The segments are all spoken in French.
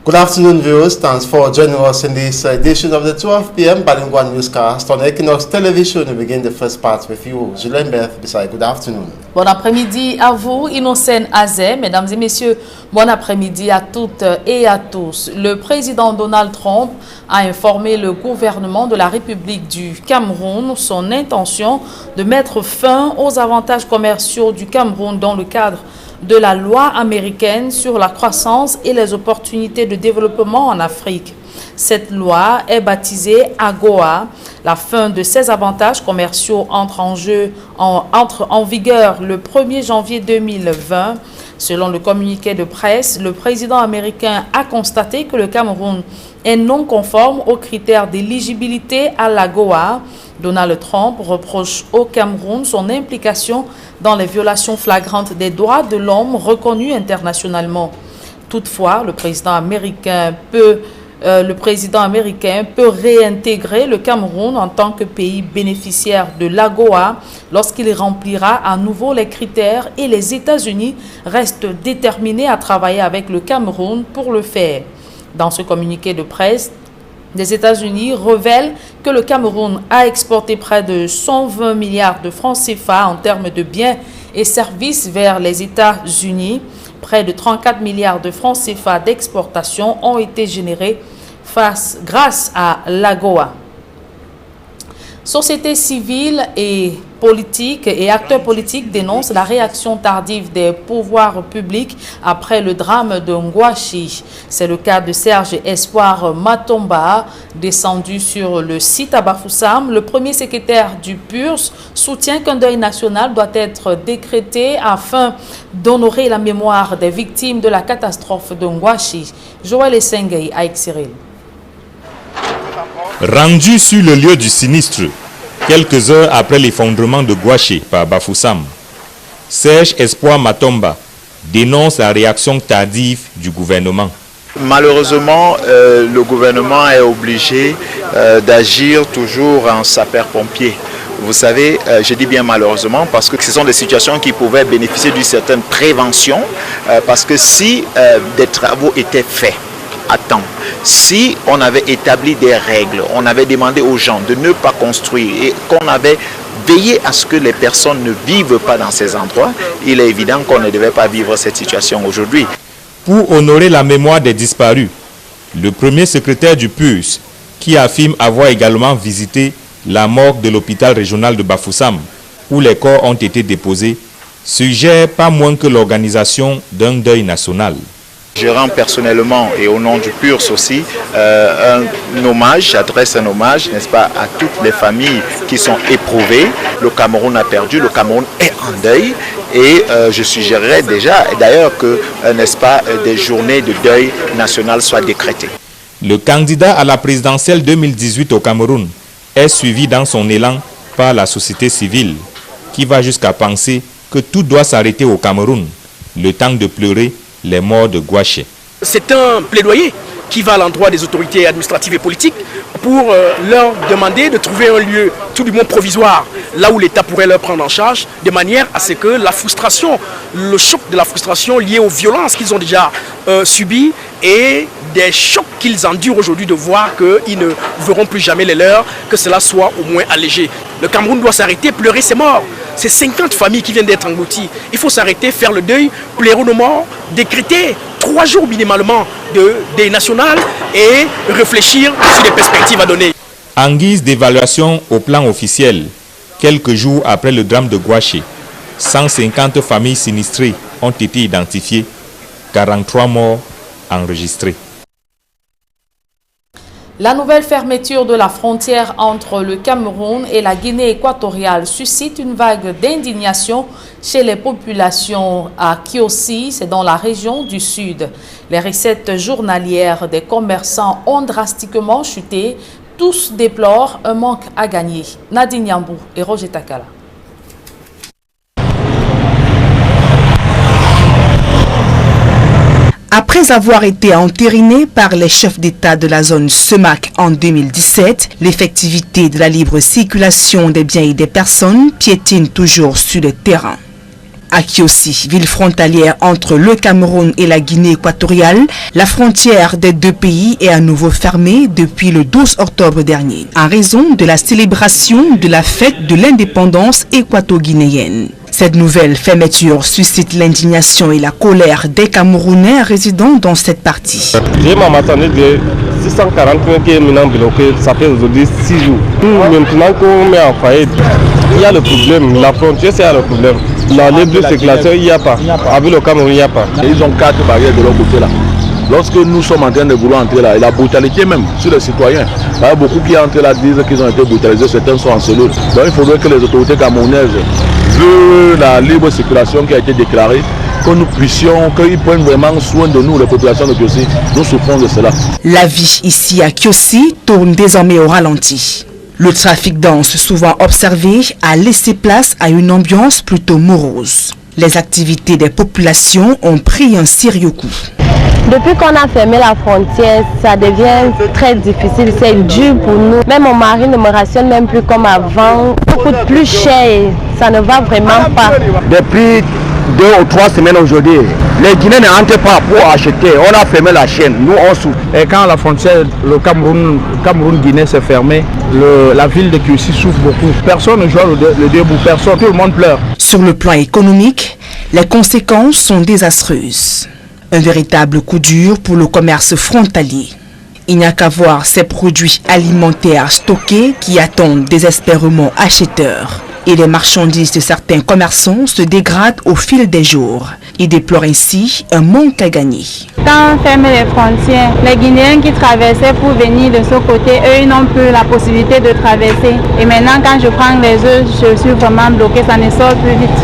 Good afternoon, viewers. Thanks for joining us in this edition of the 12 p.m. Bilingual Newscast on Equinox Television. We begin the first part with you, Julien Beth Besai. Good afternoon. Bon après-midi à vous, Innocent Azé. Mesdames et messieurs, bon après-midi à toutes et à tous. Le président Donald Trump a informé le gouvernement de la République du Cameroun son intention de mettre fin aux avantages commerciaux du Cameroun dans le cadre de la loi américaine sur la croissance et les opportunités de développement en Afrique. Cette loi est baptisée AGOA. La fin de ces avantages commerciaux entre en vigueur le 1er janvier 2020. Selon le communiqué de presse, le président américain a constaté que le Cameroun est non conforme aux critères d'éligibilité à l'AGOA. Donald Trump reproche au Cameroun son implication dans les violations flagrantes des droits de l'homme reconnues internationalement. Toutefois, le président américain peut réintégrer le Cameroun en tant que pays bénéficiaire de l'AGOA lorsqu'il remplira à nouveau les critères et les États-Unis restent déterminés à travailler avec le Cameroun pour le faire. Dans ce communiqué de presse, les États-Unis révèlent que le Cameroun a exporté près de 120 milliards de francs CFA en termes de biens et services vers les États-Unis. Près de 34 milliards de francs CFA d'exportation ont été générés grâce à l'AGOA. Société civile et politique et acteurs politiques dénoncent la réaction tardive des pouvoirs publics après le drame de Ngouachi. C'est le cas de Serge Espoir Matomba, descendu sur le site à Bafoussam. Le premier secrétaire du PURS soutient qu'un deuil national doit être décrété afin d'honorer la mémoire des victimes de la catastrophe de Ngouachi. Joël Essengei à Cyril. Rendu sur le lieu du sinistre, quelques heures après l'effondrement de Ngouachi par Bafoussam, Serge Espoir Matomba dénonce la réaction tardive du gouvernement. Malheureusement, le gouvernement est obligé d'agir toujours en sapeur-pompier. Vous savez, je dis bien malheureusement parce que ce sont des situations qui pouvaient bénéficier d'une certaine prévention parce que si des travaux étaient faits à temps, si on avait établi des règles, on avait demandé aux gens de ne pas construire et qu'on avait veillé à ce que les personnes ne vivent pas dans ces endroits, il est évident qu'on ne devait pas vivre cette situation aujourd'hui. Pour honorer la mémoire des disparus, le premier secrétaire du PURS, qui affirme avoir également visité la morgue de l'hôpital régional de Bafoussam, où les corps ont été déposés, suggère pas moins que l'organisation d'un deuil national. Je rends personnellement et au nom du PURS aussi un hommage, j'adresse un hommage, n'est-ce pas, à toutes les familles qui sont éprouvées. Le Cameroun a perdu, le Cameroun est en deuil et je suggérerais déjà d'ailleurs que, n'est-ce pas, des journées de deuil national soient décrétées. Le candidat à la présidentielle 2018 au Cameroun est suivi dans son élan par la société civile qui va jusqu'à penser que tout doit s'arrêter au Cameroun, le temps de pleurer les morts de Ngouachi. C'est un plaidoyer qui va à l'endroit des autorités administratives et politiques pour leur demander de trouver un lieu tout du moins provisoire, là où l'État pourrait leur prendre en charge, de manière à ce que la frustration, le choc de la frustration lié aux violences qu'ils ont déjà subies et des chocs qu'ils endurent aujourd'hui de voir qu'ils ne verront plus jamais les leurs, que cela soit au moins allégé. Le Cameroun doit s'arrêter, pleurer ses morts. C'est 50 familles qui viennent d'être englouties. Il faut s'arrêter, faire le deuil, pleurer nos morts, décréter 3 jours minimalement de deuil national et réfléchir sur les perspectives à donner. En guise d'évaluation au plan officiel, quelques jours après le drame de Ngouachi, 150 familles sinistrées ont été identifiées, 43 morts enregistrés. La nouvelle fermeture de la frontière entre le Cameroun et la Guinée équatoriale suscite une vague d'indignation chez les populations à Kiossi, c'est dans la région du Sud. Les recettes journalières des commerçants ont drastiquement chuté. Tous déplorent un manque à gagner. Nadine Yambou et Roger Takala. Après avoir été entériné par les chefs d'État de la zone SEMAC en 2017, l'effectivité de la libre circulation des biens et des personnes piétine toujours sur le terrain. À Kiossi, ville frontalière entre le Cameroun et la Guinée équatoriale, la frontière des deux pays est à nouveau fermée depuis le 12 octobre dernier, en raison de la célébration de la fête de l'indépendance équato-guinéenne. Cette nouvelle fermeture suscite l'indignation et la colère des Camerounais résidant dans cette partie. J'ai ma maternité de 640 qui est maintenant bloquée, ça fait aujourd'hui 6 jours. Maintenant qu'on met en faillite, il y a le problème, la frontière c'est le problème. La libre circulation, il n'y a pas. Avec le Cameroun, il n'y a pas. Et ils ont 4 barrières de leur côté là. Lorsque nous sommes en train de vouloir entrer là, et la brutalité même sur les citoyens, il y a beaucoup qui entrent là disent qu'ils ont été brutalisés, certains sont en cellule. Donc il faudrait que les autorités camerounaises, vu la libre circulation qui a été déclarée, que nous puissions, qu'ils prennent vraiment soin de nous, les populations de Kiossi. Nous souffrons de cela. La vie ici à Kiossi tourne désormais au ralenti. Le trafic dense, souvent observé, a laissé place à une ambiance plutôt morose. Les activités des populations ont pris un sérieux coup. Depuis qu'on a fermé la frontière, ça devient très difficile, c'est dur pour nous. Même mon mari ne me rationne même plus comme avant. Ça coûte plus cher, ça ne va vraiment pas. Depuis 2 ou 3 semaines aujourd'hui, les Guinéens n'entrent pas pour acheter. On a fermé la chaîne, nous on souffre. Et quand la frontière, le Cameroun-Guinée s'est fermée, la ville de Kiossi souffre beaucoup. Personne ne joue le debout, personne, tout le monde pleure. Sur le plan économique, les conséquences sont désastreuses. Un véritable coup dur pour le commerce frontalier. Il n'y a qu'à voir ces produits alimentaires stockés qui attendent désespérément acheteurs. Et les marchandises de certains commerçants se dégradent au fil des jours. Ils déplorent ainsi un manque à gagner. Quand on ferme les frontières, les Guinéens qui traversaient pour venir de ce côté, eux, ils n'ont plus la possibilité de traverser. Et maintenant, quand je prends les œufs, je suis vraiment bloqué, ça ne sort plus vite.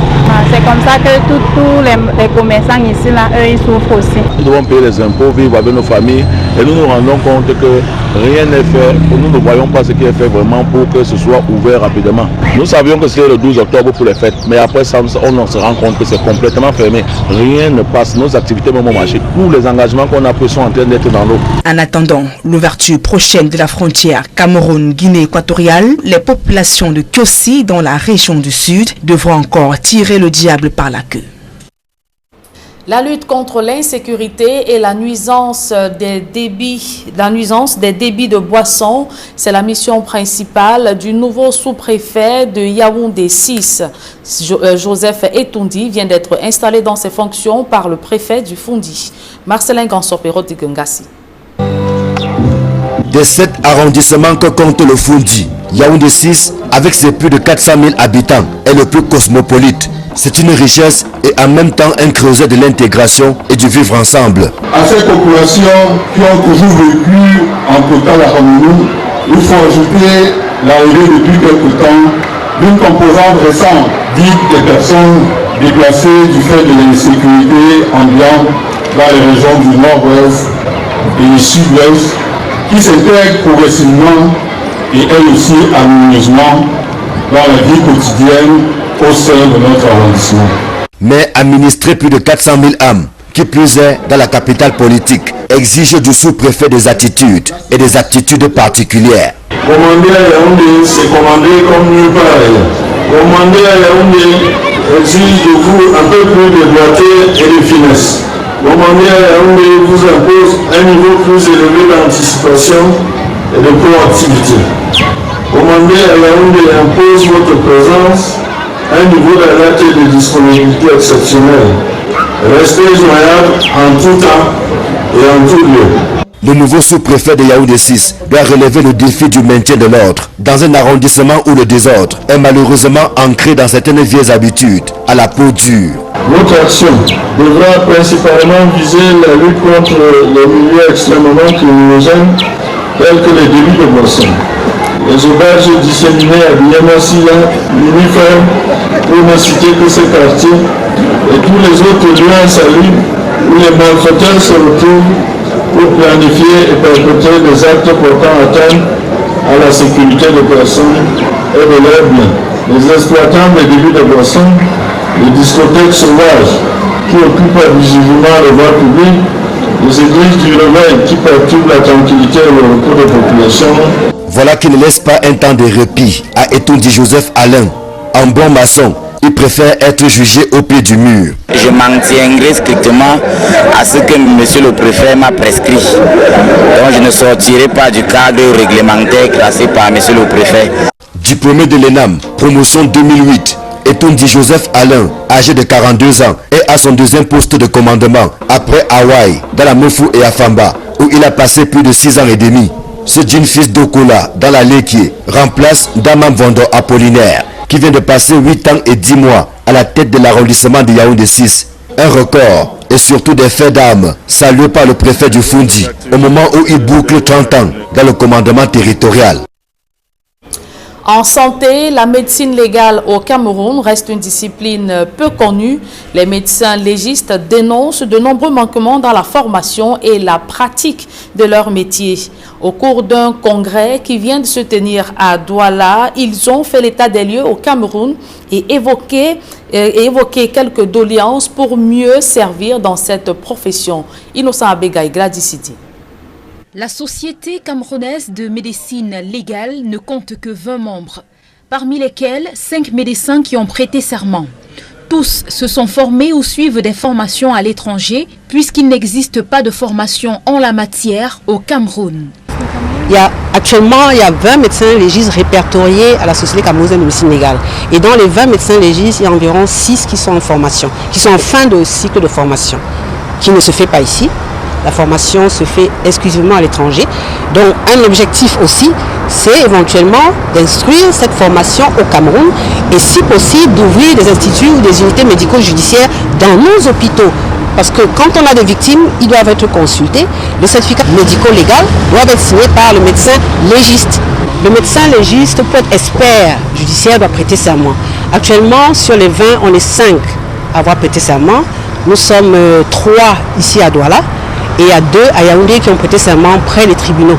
C'est comme ça que tous les commerçants ici, là, eux, ils souffrent aussi. Nous devons payer les impôts, vivre avec nos familles, et nous nous rendons compte que rien n'est fait. Nous ne voyons pas ce qui est fait vraiment pour que ce soit ouvert rapidement. Nous savions que c'était le 12 octobre pour les fêtes, mais après ça, on se rend compte que c'est complètement fermé. Rien ne passe, nos activités même au marché. Tous les engagements qu'on a pris sont en train d'être dans l'eau. En attendant l'ouverture prochaine de la frontière Cameroun-Guinée équatoriale, les populations de Kiossi dans la région du Sud devront encore tirer le diable par la queue. La lutte contre l'insécurité et la nuisance des débits de boissons, c'est la mission principale du nouveau sous-préfet de Yaoundé 6. Joseph Etoundi vient d'être installé dans ses fonctions par le préfet du Fundi. Marcelin Gansopero de Gengassi. Des 7 arrondissements que compte le Fundi, Yaoundé 6, avec ses plus de 400 000 habitants, est le plus cosmopolite. C'est une richesse et en même temps un creuset de l'intégration et du vivre ensemble. À ces populations qui ont toujours vécu en totale harmonie, il faut ajouter l'arrivée depuis quelque temps d'une composante récente, dite des personnes déplacées du fait de l'insécurité ambiante dans les régions du nord-ouest et du sud-ouest, qui s'intègrent progressivement et elles aussi harmonieusement dans la vie quotidienne au sein de notre arrondissement. Mais administrer plus de 400 000 âmes, qui plus est dans la capitale politique, exige du sous-préfet des attitudes et des aptitudes particulières. Commander à Yaoundé, c'est commander comme nulle part ailleurs. Commander à Yaoundé exige de vous un peu plus de doigté et de finesse. Commander à Yaoundé vous impose un niveau plus élevé d'anticipation et de proactivité. Commander à Yaoundé impose votre présence un niveau d'alerte et de disponibilité exceptionnelle. Restez joignable en tout temps et en tout lieu. Le nouveau sous-préfet de Yaoundé 6 doit relever le défi du maintien de l'ordre dans un arrondissement où le désordre est malheureusement ancré dans certaines vieilles habitudes, à la peau dure. Notre action devra principalement viser la lutte contre les milieux extrêmement criminogènes tels que les débits de boissons, les auberges disséminées à Biamassia, l'Uniforme, pour ne citer que ces quartiers, et tous les autres lieux insalubres où les malfaiteurs se retrouvent pour planifier et perpétrer des actes portant atteinte à la sécurité des personnes et de leurs biens. Les exploitants des débits de boissons, les discothèques sauvages qui occupent abusivement les voies publiques, les églises du réveil qui perturbent la tranquillité et le repos des populations. Voilà qui ne laisse pas un temps de répit à Etoundi Joseph Alain. En bon maçon, ils préfèrent être jugés au pied du mur. Je m'en tiendrai strictement à ce que monsieur le préfet m'a prescrit. Donc je ne sortirai pas du cadre réglementaire classé par monsieur le préfet. Diplômé de l'ENAM, promotion 2008, Etondi Joseph Alain, âgé de 42 ans, est à son deuxième poste de commandement après Hawaï, dans la Mofu et Afamba, où il a passé plus de 6 ans et demi. Ce jeune fils d'Okola, dans la Lekie, remplace Damam Vondo Apollinaire, qui vient de passer 8 ans et 10 mois à la tête de l'arrondissement de Yaoundé 6. Un record et surtout des faits d'armes salués par le préfet du Fundi au moment où il boucle 30 ans dans le commandement territorial. En santé, la médecine légale au Cameroun reste une discipline peu connue. Les médecins légistes dénoncent de nombreux manquements dans la formation et la pratique de leur métier. Au cours d'un congrès qui vient de se tenir à Douala, ils ont fait l'état des lieux au Cameroun et évoqué quelques doléances pour mieux servir dans cette profession. Innocent Abega et Gladys Sidi. La Société camerounaise de médecine légale ne compte que 20 membres, parmi lesquels 5 médecins qui ont prêté serment. Tous se sont formés ou suivent des formations à l'étranger, puisqu'il n'existe pas de formation en la matière au Cameroun. Actuellement, il y a 20 médecins légistes répertoriés à la Société camerounaise de médecine légale. Et dans les 20 médecins légistes, il y a environ 6 qui sont en formation, qui sont en fin de cycle de formation, qui ne se fait pas ici. La formation se fait exclusivement à l'étranger. Donc un objectif aussi, c'est éventuellement d'instruire cette formation au Cameroun et si possible d'ouvrir des instituts ou des unités médico-judiciaires dans nos hôpitaux. Parce que quand on a des victimes, ils doivent être consultés. Le certificat médico-légal doit être signé par le médecin légiste. Le médecin légiste peut être expert judiciaire, doit prêter serment. Actuellement, sur les 20, on est 5 à avoir prêté serment. Nous sommes 3 ici à Douala. Et il y a 2 à Yaoundé qui ont prêté serment près des tribunaux,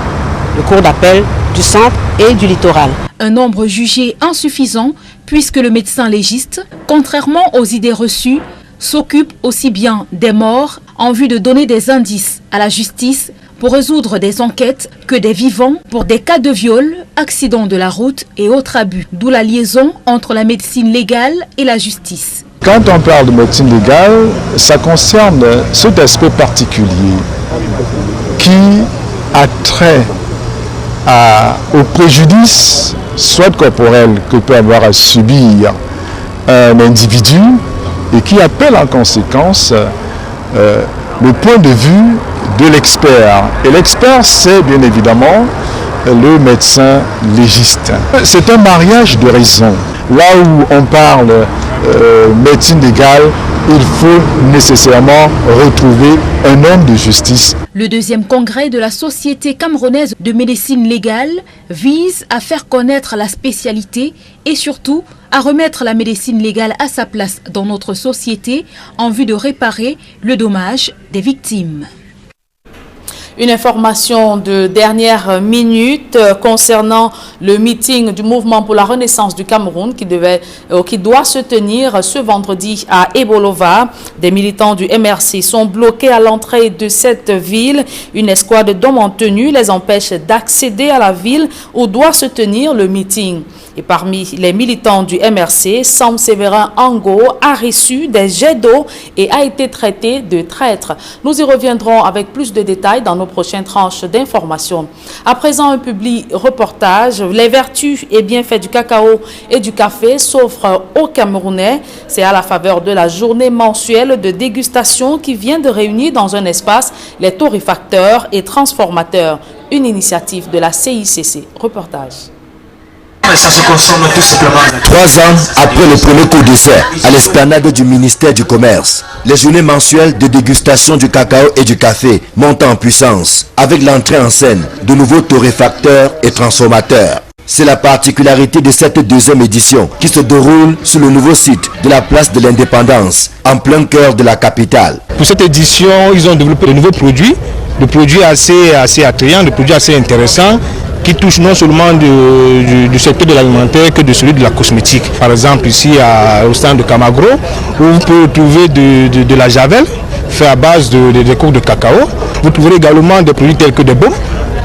le cour d'appel du centre et du littoral. Un nombre jugé insuffisant puisque le médecin légiste, contrairement aux idées reçues, s'occupe aussi bien des morts en vue de donner des indices à la justice pour résoudre des enquêtes que des vivants pour des cas de viol, accidents de la route et autres abus. D'où la liaison entre la médecine légale et la justice. Quand on parle de médecine légale, ça concerne cet aspect particulier qui a trait au préjudice, soit corporel, que peut avoir à subir un individu et qui appelle en conséquence le point de vue de l'expert. Et l'expert, c'est bien évidemment le médecin légiste. C'est un mariage de raison. Là où on parle médecine légale, il faut nécessairement retrouver un homme de justice. Le deuxième congrès de la Société camerounaise de médecine légale vise à faire connaître la spécialité et surtout à remettre la médecine légale à sa place dans notre société en vue de réparer le dommage des victimes. Une information de dernière minute concernant le meeting du Mouvement pour la Renaissance du Cameroun qui doit se tenir ce vendredi à Ebolova. Des militants du MRC sont bloqués à l'entrée de cette ville. Une escouade d'hommes en tenue les empêche d'accéder à la ville où doit se tenir le meeting. Et parmi les militants du MRC, Sam Séverin Ango a reçu des jets d'eau et a été traité de traître. Nous y reviendrons avec plus de détails dans nos prochaines tranches d'informations. À présent, un public reportage. Les vertus et bienfaits du cacao et du café s'offrent aux Camerounais. C'est à la faveur de la journée mensuelle de dégustation qui vient de réunir dans un espace les torréfacteurs et transformateurs. Une initiative de la CICC. Reportage. Ça se consomme tout simplement. 3 ans après le premier coup d'essai à l'esplanade du ministère du Commerce, les journées mensuelles de dégustation du cacao et du café montent en puissance avec l'entrée en scène de nouveaux torréfacteurs et transformateurs. C'est la particularité de cette deuxième édition qui se déroule sur le nouveau site de la place de l'Indépendance, en plein cœur de la capitale. Pour cette édition, ils ont développé de nouveaux produits, des produits assez attrayants, des produits assez intéressants, qui touche non seulement du secteur de l'alimentaire que de celui de la cosmétique. Par exemple ici au stand de Camagro, où vous pouvez trouver de la javel fait à base de cours de cacao. Vous trouverez également des produits tels que des baumes,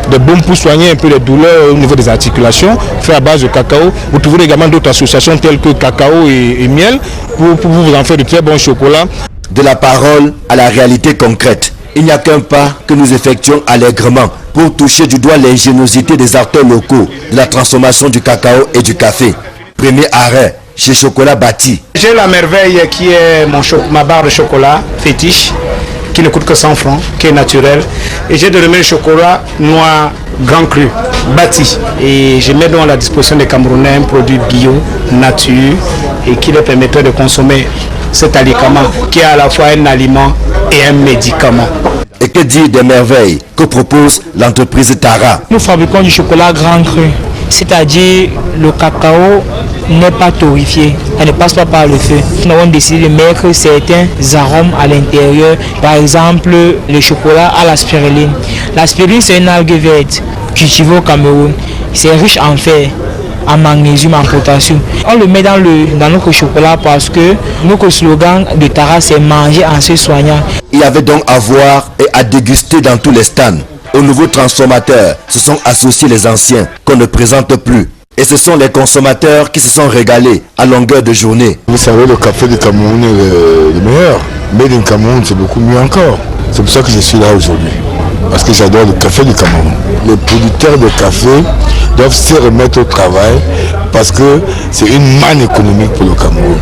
des baumes pour soigner un peu les douleurs au niveau des articulations, fait à base de cacao. Vous trouverez également d'autres associations telles que cacao et miel pour vous en faire de très bons chocolats. De la parole à la réalité concrète, il n'y a qu'un pas que nous effectuons allègrement pour toucher du doigt l'ingéniosité des acteurs locaux de la transformation du cacao et du café. Premier arrêt chez Chocolat Bâti. J'ai la merveille qui est ma barre de chocolat fétiche, qui ne coûte que 100 francs, qui est naturel. Et j'ai de le chocolat noir grand cru, Bâti. Et je mets donc à la disposition des Camerounais un produit bio, nature, et qui leur permettrait de consommer cet aliment, qui est à la fois un aliment et un médicament. Et que dire des merveilles que propose l'entreprise Tara? Nous fabriquons du chocolat grand cru, c'est-à-dire le cacao n'est pas torréfié, elle ne passe pas par le feu. Nous avons décidé de mettre certains arômes à l'intérieur, par exemple le chocolat à la spiruline. La spiruline, c'est une algue verte cultivée au Cameroun, c'est riche en fer, en magnésium, en potassium. On le met dans notre chocolat parce que notre slogan de Tara, c'est manger en se soignant. Il y avait donc à voir et à déguster dans tous les stands. Aux nouveaux transformateurs se sont associés les anciens qu'on ne présente plus. Et ce sont les consommateurs qui se sont régalés à longueur de journée. Vous savez, le café du Cameroun est le meilleur. Made in Cameroun, c'est beaucoup mieux encore. C'est pour ça que je suis là aujourd'hui. Parce que j'adore le café du Cameroun. Les producteurs de café doivent se remettre au travail parce que c'est une manne économique pour le Cameroun.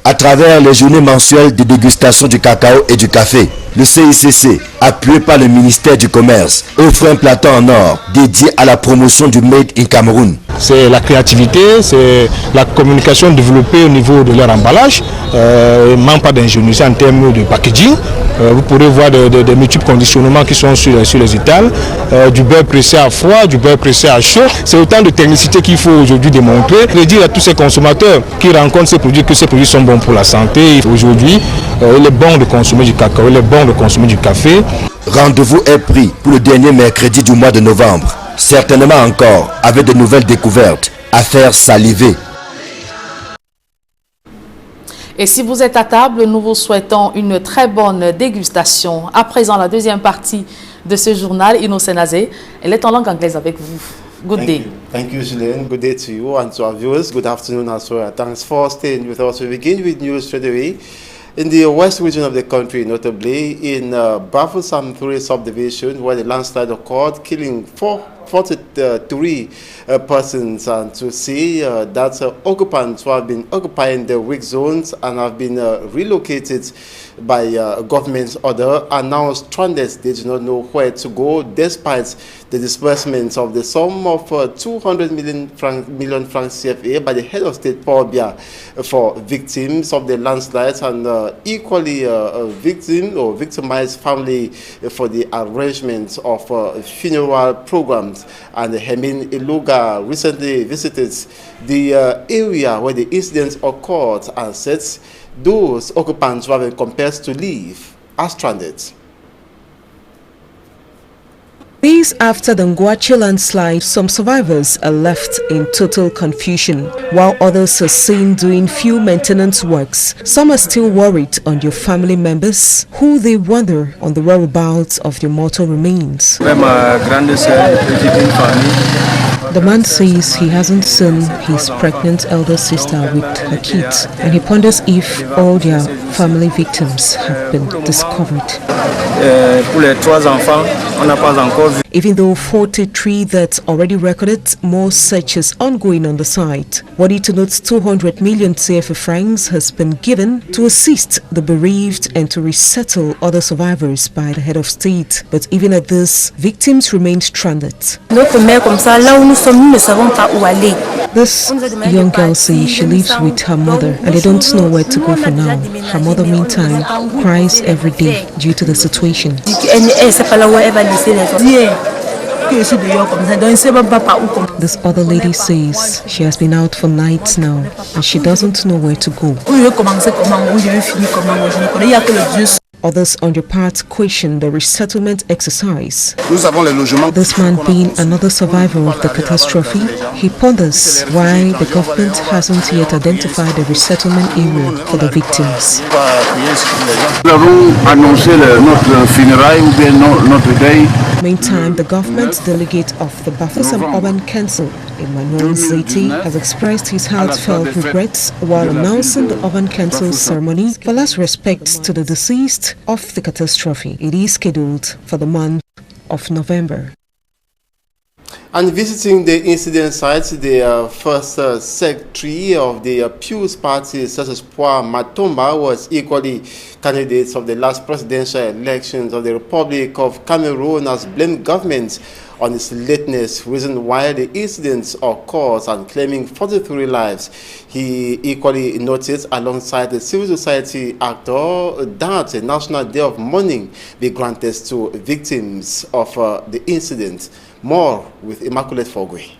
À travers les journées mensuelles de dégustation du cacao et du café, le CICC, appuyé par le ministère du Commerce, offre un plateau en or dédié à la promotion du Made in Cameroun. C'est la créativité, c'est la communication développée au niveau de leur emballage, même pas d'ingénierie en termes de packaging. Vous pourrez voir des multiples conditionnements qui sont sur les étals, du beurre pressé à froid, du beurre pressé à chaud. C'est autant de technicité qu'il faut aujourd'hui démontrer et dire à tous ces consommateurs qui rencontrent ces produits que ces produits sont bons pour la santé. Aujourd'hui, il est bon de consommer du cacao, il est bon de consommer du café. Rendez-vous est pris pour le dernier mercredi du mois de novembre. Certainement encore avec de nouvelles découvertes à faire saliver. Et si vous êtes à table, nous vous souhaitons une très bonne dégustation. À présent, la deuxième partie de ce journal, Innocent Azé, elle est en langue anglaise avec vous. Good day. Thank you, Julien. Good day to you and to our viewers. Good afternoon as well. Thanks for staying with us. We begin with news straight away. In the west region of the country, notably in Bafoussam 3 subdivision, where the landslide occurred, killing 43 persons, and to see that occupants who have been occupying the weak zones and have been relocated by government's order are now stranded. They do not know where to go despite the disbursement of the sum of 200 million francs CFA by the head of state Paul Biya for victims of the landslides and equally victimized family for the arrangement of funeral programs. And Hemin Iluga recently visited the area where the incidents occurred and said those occupants who have been compelled to leave are stranded. Days after the Ngwache landslide, some survivors are left in total confusion, while others are seen doing few maintenance works. Some are still worried on their family members, who they wonder on the whereabouts of their mortal remains. The man says he hasn't seen his pregnant elder sister with her kids, and he ponders if all their family victims have been discovered. Even though 43 deaths already recorded, more searches ongoing on the site. Worthy to note 200 million CFA francs has been given to assist the bereaved and to resettle other survivors by the head of state. But even at this, victims remain stranded. This young girl says she lives with her mother and they don't know where to go for now. Her mother, meantime, cries every day due to the situation. This other lady says she has been out for nights now and she doesn't know where to go. Others on their part questioned the resettlement exercise. This man, being another survivor of the catastrophe, he ponders why the government hasn't yet identified a resettlement area for the victims. Meantime, the government delegate of the Bafoussam Urban Council, Emmanuel Zaiti, has expressed his heartfelt regrets while announcing the Urban Council's ceremony for last respects to the deceased of the catastrophe. It is scheduled for the month of November. And visiting the incident site, the first secretary of the People's Party, such as Pwa Matomba, was equally candidates of the last presidential elections of the Republic of Cameroon, has blamed government on its lateness, reason why the incidents occurs, and claiming 43 lives. He equally noticed, alongside the civil society actor, that a national day of mourning be granted to victims of the incident. More with Immaculate Fogwe.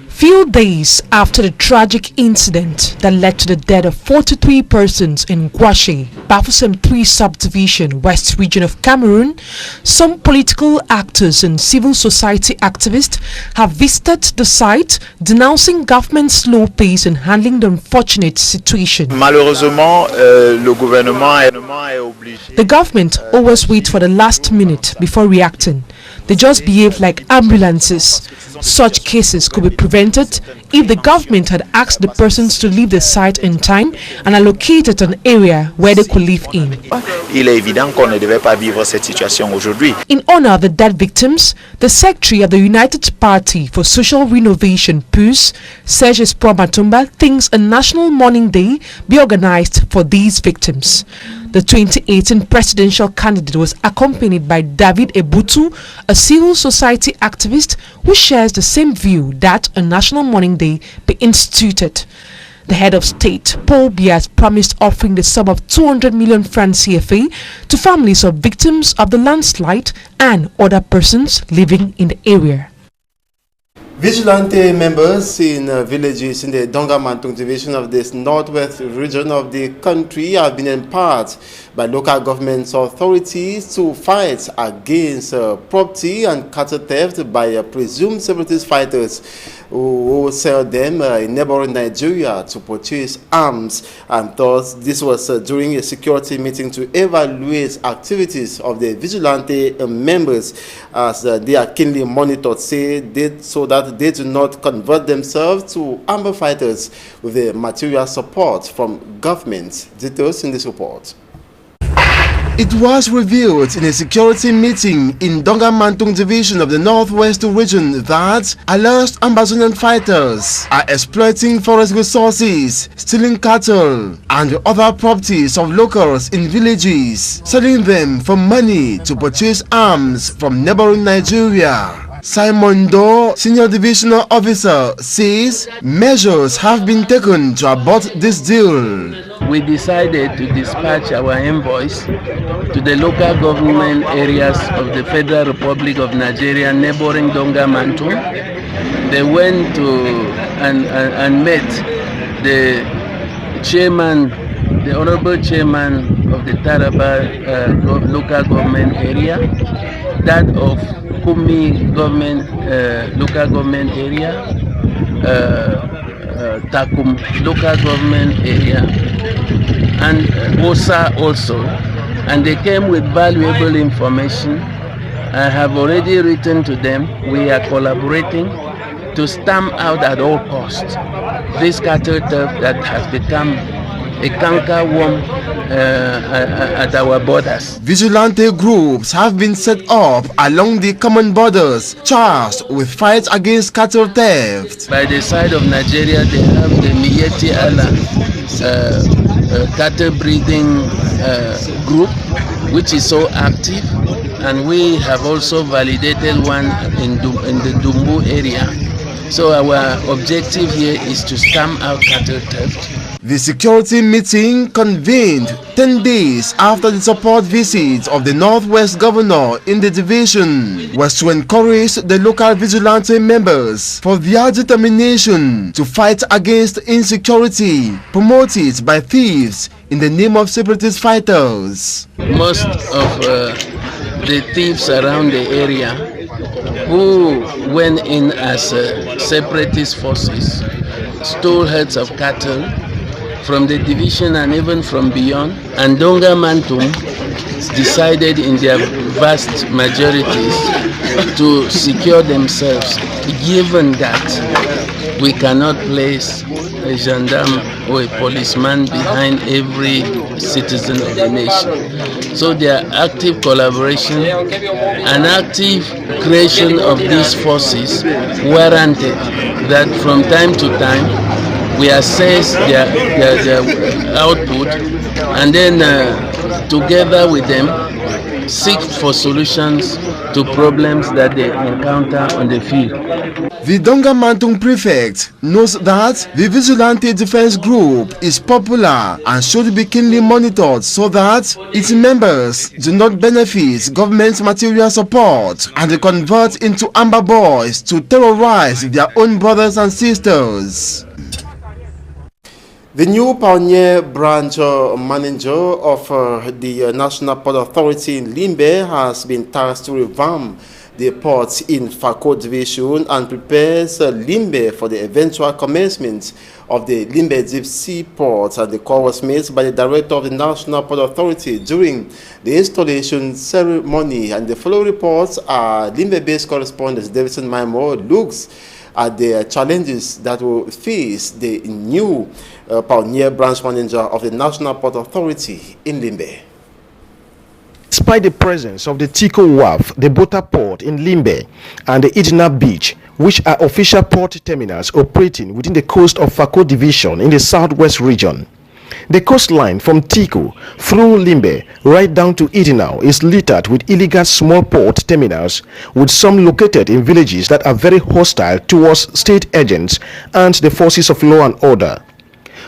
Few days after the tragic incident that led to the death of 43 persons in Gouaché, Bafoussam 3 subdivision, West region of Cameroon, some political actors and civil society activists have visited the site, denouncing government's slow pace in handling the unfortunate situation. Malheureusement, le gouvernement est obligé. The government always waits for the last minute before reacting. They just behave like ambulances. Such cases could be prevented if the government had asked the persons to leave the site in time and allocated an area where they could live in. Il est évident qu'on ne devait pas vivre cette situation aujourd'hui. In honor of the dead victims, the secretary of the United Party for Social Renovation, PUS, Serge Pwa Matomba, thinks a national mourning day be organized for these victims. The 2018 presidential candidate was accompanied by David Ebutu, a civil society activist who shares the same view that a national mourning day be instituted. The head of state, Paul Biya, has promised offering the sum of 200 million francs CFA to families of victims of the landslide and other persons living in the area. Vigilante members in villages in the Donga-Mantung division of this northwest region of the country have been empowered by local government authorities to fight against property and cattle theft by presumed separatist fighters who sell them in neighboring Nigeria to purchase arms. And thus, this was during a security meeting to evaluate activities of the vigilante members, as they are keenly monitored, so that they do not convert themselves to armed fighters with the material support from government. Details in this report. It was revealed in a security meeting in Donga-Mantung division of the northwest region that alleged Amazonian fighters are exploiting forest resources, stealing cattle and other properties of locals in villages, selling them for money to purchase arms from neighboring Nigeria. Simon Doe, Senior Divisional Officer, says measures have been taken to abort this deal. We decided to dispatch our envoys to the local government areas of the Federal Republic of Nigeria neighboring Donga-Mantung. They went to and met the chairman, the honorable chairman of the Taraba local government area, that of Kumi government, local government area, Takum local government area, and Osa also, and they came with valuable information. I have already written to them. We are collaborating to stamp out at all costs this cattle theft that has become a canker worm at our borders. Vigilante groups have been set up along the common borders, charged with fights against cattle theft. By the side of Nigeria, they have the Miyetti Allah cattle breeding group, which is so active, and we have also validated one in the Dumbu area. So our objective here is to stamp out cattle theft. The security meeting, convened 10 days after the support visit of the Northwest Governor in the division, was to encourage the local vigilante members for their determination to fight against insecurity promoted by thieves in the name of separatist fighters. Most of the thieves around the area who went in as separatist forces stole herds of cattle from the division and even from beyond, and Donga Mantum decided in their vast majorities to secure themselves, given that we cannot place a gendarme or a policeman behind every citizen of the nation. So their active collaboration and active creation of these forces warranted that from time to time we assess their output and then together with them seek for solutions to problems that they encounter on the field. The Donga Mantung prefect knows that the Vigilante Defense Group is popular and should be keenly monitored so that its members do not benefit government material support and they convert into amber boys to terrorize their own brothers and sisters. The new Pioneer Branch Manager of the National Port Authority in Limbe has been tasked to revamp the ports in Fako Division and prepares Limbe for the eventual commencement of the Limbe Deep Sea Port. And the call was made by the Director of the National Port Authority during the installation ceremony. And the following reports are Limbe-based correspondent Davidson Maimo looks at the challenges that will face the new Pioneer Branch Manager of the National Port Authority in Limbe. Despite the presence of the Tico Wharf, the Bota Port in Limbe, and the Idina Beach, which are official port terminals operating within the coast of Fako Division in the southwest region, the coastline from Tico through Limbe right down to Idinau is littered with illegal small port terminals, with some located in villages that are very hostile towards state agents and the forces of law and order.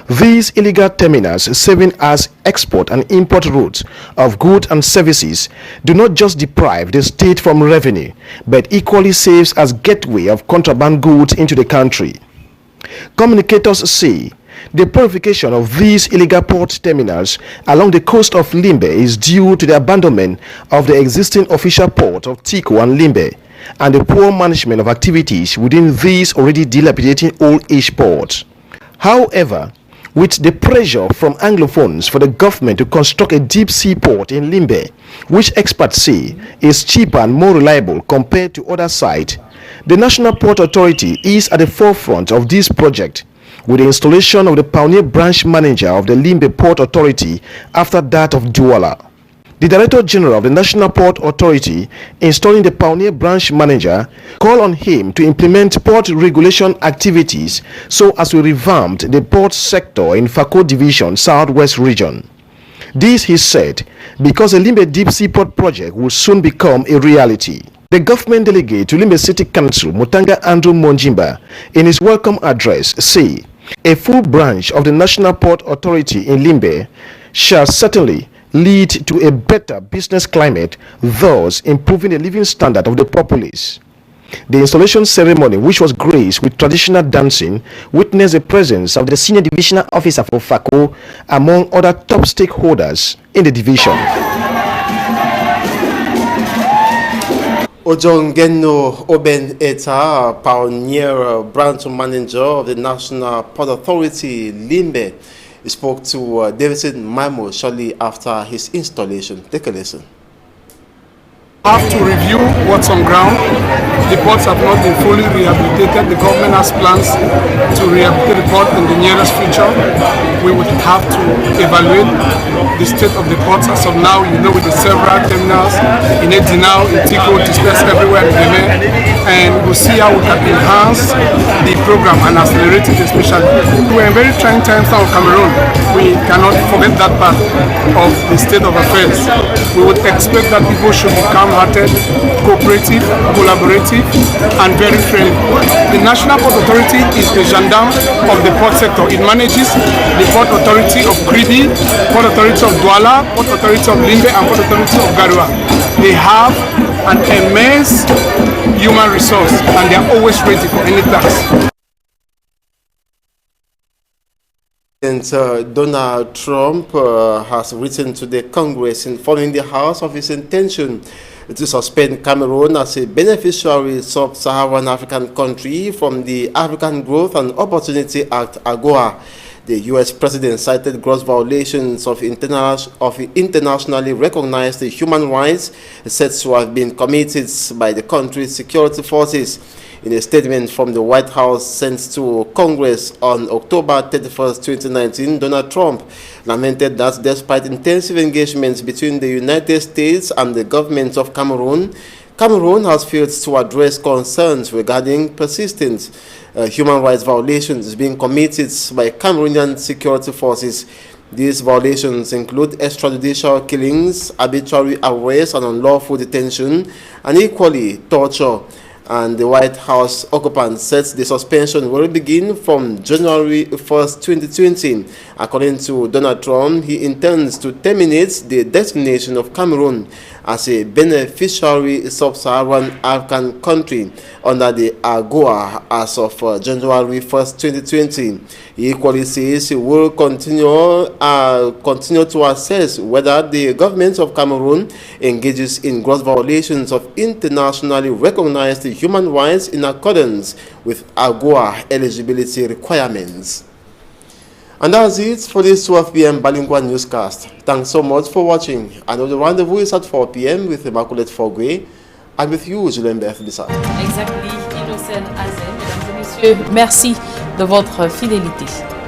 These illegal terminals, serving as export and import routes of goods and services, do not just deprive the state from revenue, but equally serves as gateway of contraband goods into the country. Communicators say the purification of these illegal port terminals along the coast of Limbe is due to the abandonment of the existing official port of Tico and Limbe and the poor management of activities within these already dilapidating old-age ports. However, with the pressure from Anglophones for the government to construct a deep sea port in Limbe, which experts say is cheaper and more reliable compared to other sites, the National Port Authority is at the forefront of this project, with the installation of the Pioneer Branch Manager of the Limbe Port Authority after that of Douala. The Director General of the National Port Authority, installing the Pioneer Branch Manager, called on him to implement port regulation activities so as to revamp the port sector in Fako Division, Southwest Region. This, he said, because the Limbe Deep Sea Port project will soon become a reality. The government delegate to Limbe City Council, Mutanga Andrew Monjimba, in his welcome address, say a full branch of the National Port Authority in Limbe shall certainly lead to a better business climate, thus improving the living standard of the populace. The installation ceremony, which was graced with traditional dancing, witnessed the presence of the senior divisional officer for Fako among other top stakeholders in the division. Ojongeno Oben Eta, Pioneer Branch Manager of the National Port Authority, Limbe, spoke to Davidson Maimo shortly after his installation. Take a listen. Have to review what's on ground. The ports have not been fully rehabilitated. The government has plans to rehabilitate the port in the nearest future. We would have to evaluate the state of the ports as of now. You know, with the several terminals in Edinau, in Tico, dispersed everywhere in Benin, and we'll see how we can enhance the program and accelerate it, especially. We're in very trying times now in Cameroon. We cannot forget that part of the state of affairs. We would expect that people should become hearted, cooperative, collaborative, and very friendly. The National Port Authority is the gendarme of the port sector. It manages the Port Authority of Kridi, Port Authority of Douala, Port Authority of Limbe, and Port Authority of Garua. They have an immense human resource, and they are always ready for any task. Donald Trump has written to the Congress informing the House of his intention to suspend Cameroon as a beneficiary sub-Saharan African country from the African Growth and Opportunity Act, AGOA. The U.S. president cited gross violations of internationally recognized human rights said to have been committed by the country's security forces. In a statement from the White House sent to Congress on October 31, 2019, Donald Trump lamented that despite intensive engagements between the United States and the government of Cameroon, Cameroon has failed to address concerns regarding persistent human rights violations being committed by Cameroonian security forces. These violations include extrajudicial killings, arbitrary arrest and unlawful detention, and equally torture. And the White House occupant says the suspension will begin from January 1st, 2020. According to Donald Trump, he intends to terminate the designation of Cameroon as a beneficiary sub-Saharan African country under the AGOA as of January 1st, 2020. He equally says he will continue to assess whether the government of Cameroon engages in gross violations of internationally recognized human rights in accordance with AGOA eligibility requirements. And that's it for this 12 p.m. Bilingual newscast. Thanks so much for watching. I know the rendezvous is at 4 p.m. with Immaculate Fogwe and with you, Julien Berth Bissat. Exactly, Innocent Azem. Mesdames et messieurs, merci de votre fidélité.